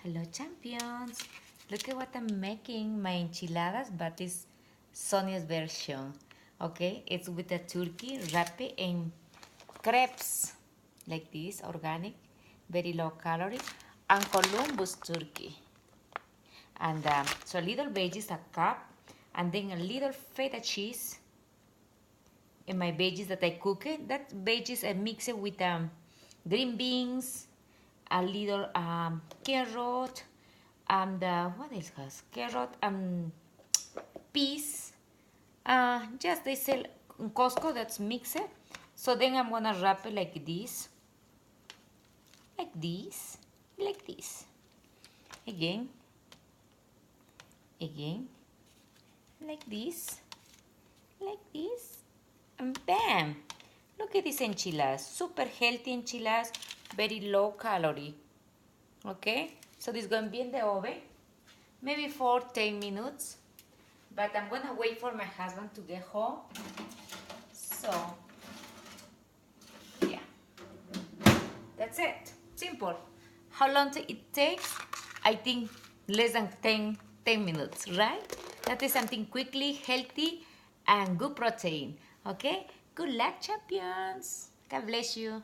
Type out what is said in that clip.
Hello champions! Look at what I'm making, my enchiladas, but it's Sonia's version. Okay, it's with a turkey wrapped in crepes, like this, organic, very low calorie, and Columbus turkey. And so a little veggies, a cup, and then a little feta cheese. And my veggies that I cook it, that veggies I mix it with green beans, a little carrot, and what else has carrot and peas. Just they sell in Costco, that's mixed. So then I'm gonna wrap it like this, like this, like this. Again, again, like this, and bam! Look at these enchiladas, super healthy enchiladas, very low calorie. Okay, so this is going to be in the oven, maybe for 10 minutes. But I'm gonna wait for my husband to get home. So, yeah, that's it. Simple. How long it takes? I think less than 10 minutes, right? That is something quickly, healthy, and good protein. Okay? Good luck, champions. God bless you.